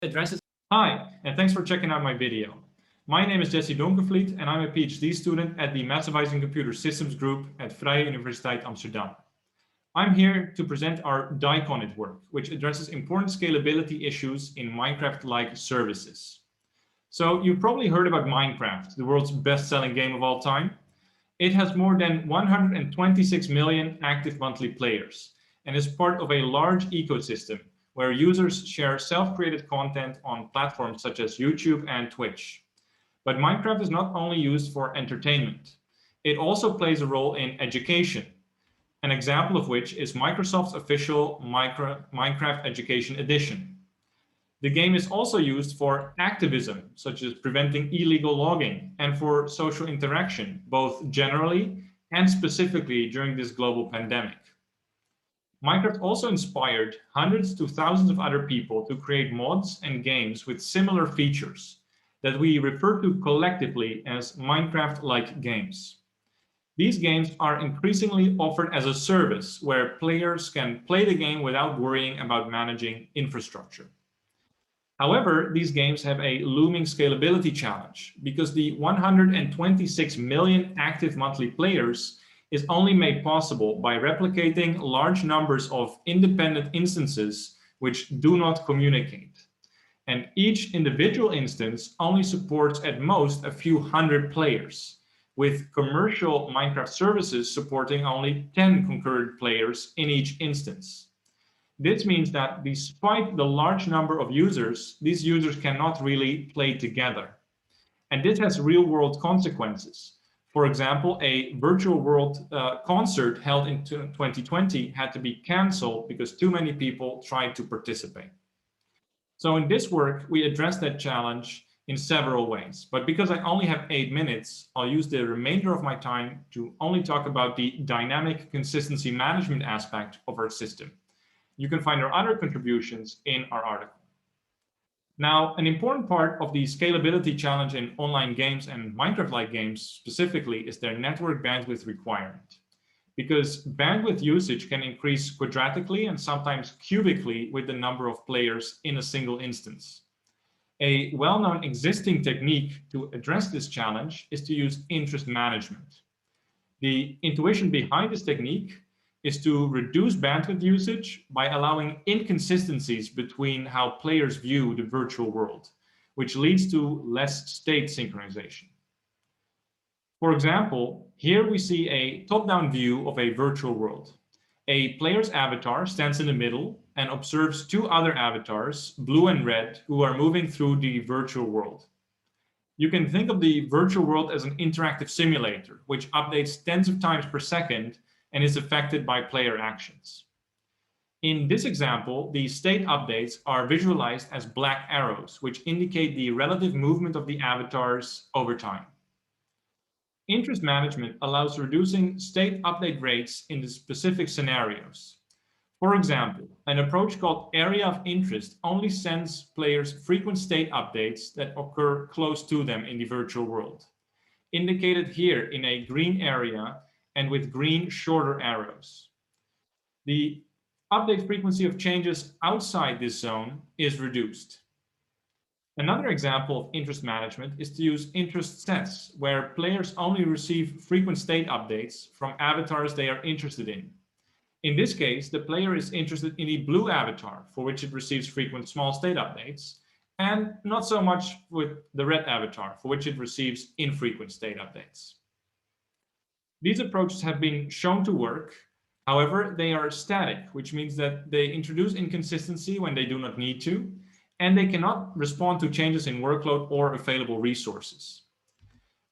addresses. Hi, and thanks for checking out my video. My name is Jesse Donkervliet, and I'm a PhD student at the Massivizing Computer Systems Group at Vrije Universiteit Amsterdam. I'm here to present our Dyconit work, which addresses important scalability issues in Minecraft-like services. So you've probably heard about Minecraft, the world's best-selling game of all time. It has more than 126 million active monthly players and is part of a large ecosystem where users share self-created content on platforms such as YouTube and Twitch. But Minecraft is not only used for entertainment. It also plays a role in education, an example of which is Microsoft's official Minecraft Education Edition. The game is also used for activism, such as preventing illegal logging, and for social interaction, both generally and specifically during this global pandemic. Minecraft also inspired hundreds to thousands of other people to create mods and games with similar features that we refer to collectively as Minecraft-like games. These games are increasingly offered as a service where players can play the game without worrying about managing infrastructure. However, these games have a looming scalability challenge because the 126 million active monthly players is only made possible by replicating large numbers of independent instances which do not communicate. And each individual instance only supports at most a few hundred players, with commercial Minecraft services supporting only 10 concurrent players in each instance. This means that despite the large number of users, these users cannot really play together. And this has real-world consequences. For example, a virtual world concert held in 2020 had to be canceled because too many people tried to participate. So in this work, we address that challenge in several ways. But because I only have 8 minutes, I'll use the remainder of my time to only talk about the dynamic consistency management aspect of our system. You can find our other contributions in our article. Now, an important part of the scalability challenge in online games and Minecraft-like games specifically is their network bandwidth requirement. Because bandwidth usage can increase quadratically and sometimes cubically with the number of players in a single instance. A well-known existing technique to address this challenge is to use interest management. The intuition behind this technique is to reduce bandwidth usage by allowing inconsistencies between how players view the virtual world, which leads to less state synchronization. For example, here we see a top-down view of a virtual world. A player's avatar stands in the middle and observes two other avatars, blue and red, who are moving through the virtual world. You can think of the virtual world as an interactive simulator, which updates tens of times per second and is affected by player actions. In this example, the state updates are visualized as black arrows, which indicate the relative movement of the avatars over time. Interest management allows reducing state update rates in the specific scenarios. For example, an approach called area of interest only sends players frequent state updates that occur close to them in the virtual world, indicated here in a green area and with green shorter arrows. The update frequency of changes outside this zone is reduced. Another example of interest management is to use interest sets, where players only receive frequent state updates from avatars they are interested in. In this case, the player is interested in the blue avatar, for which it receives frequent small state updates, and not so much with the red avatar, for which it receives infrequent state updates. These approaches have been shown to work. However, they are static, which means that they introduce inconsistency when they do not need to, and they cannot respond to changes in workload or available resources.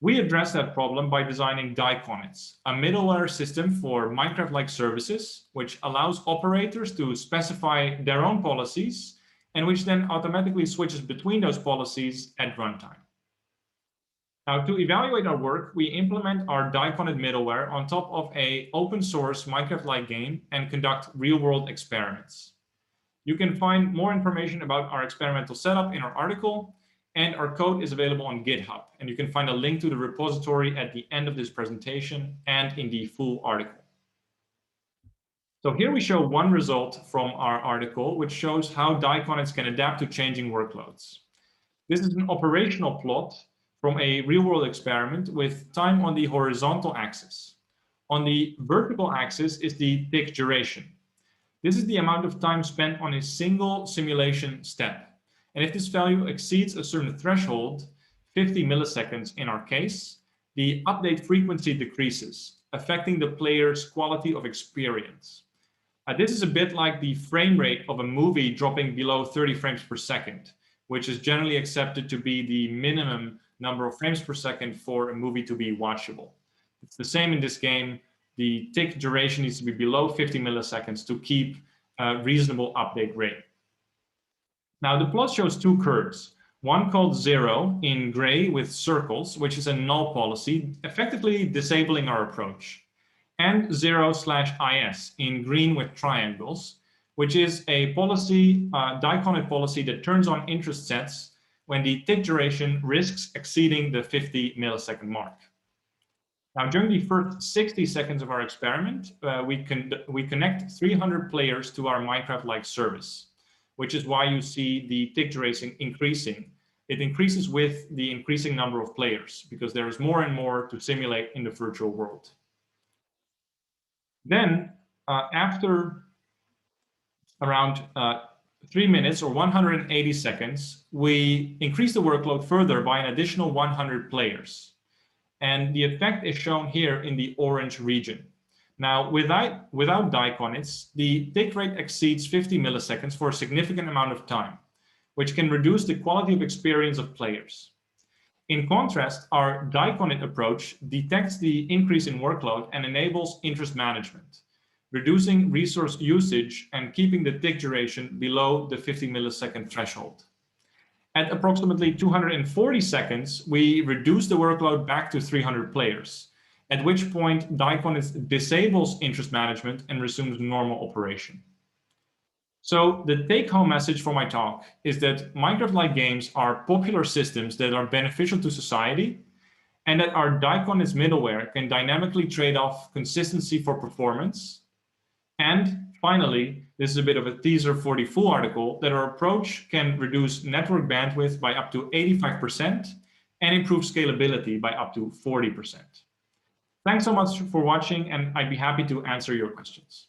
We address that problem by designing Dyconits, a middleware system for Minecraft-like services, which allows operators to specify their own policies and which then automatically switches between those policies at runtime. Now, to evaluate our work, we implement our Dyconit middleware on top of an open source Minecraft-like game and conduct real-world experiments. You can find more information about our experimental setup in our article, and our code is available on GitHub. And you can find a link to the repository at the end of this presentation and in the full article. So here we show one result from our article, which shows how Dyconits can adapt to changing workloads. This is an operational plot from a real-world experiment with time on the horizontal axis. On the vertical axis is the tick duration. This is the amount of time spent on a single simulation step. And if this value exceeds a certain threshold, 50 milliseconds in our case, the update frequency decreases, affecting the player's quality of experience. This is a bit like the frame rate of a movie dropping below 30 frames per second, which is generally accepted to be the minimum number of frames per second for a movie to be watchable. It's the same in this game. The tick duration needs to be below 50 milliseconds to keep a reasonable update rate. Now, the plot shows two curves, one called 0 in gray with circles, which is a null policy, effectively disabling our approach, and 0/IS in green with triangles, which is a policy, Dyconit policy that turns on interest sets when the tick duration risks exceeding the 50 millisecond mark. Now, during the first 60 seconds of our experiment, we connect 300 players to our Minecraft-like service, which is why you see the tick duration increasing. It increases with the increasing number of players because there is more and more to simulate in the virtual world. Then, after around 3 minutes or 180 seconds, we increase the workload further by an additional 100 players. And the effect is shown here in the orange region. Now, without Dyconits, the tick rate exceeds 50 milliseconds for a significant amount of time, which can reduce the quality of experience of players. In contrast, our Dyconit approach detects the increase in workload and enables interest management, reducing resource usage and keeping the tick duration below the 50 millisecond threshold. At approximately 240 seconds, we reduce the workload back to 300 players, at which point Dyconit disables interest management and resumes normal operation. So the take-home message for my talk is that Minecraft-like games are popular systems that are beneficial to society, and that our Dyconits middleware can dynamically trade off consistency for performance. And finally, this is a bit of a teaser for the full article, that our approach can reduce network bandwidth by up to 85% and improve scalability by up to 40%. Thanks so much for watching, and I'd be happy to answer your questions.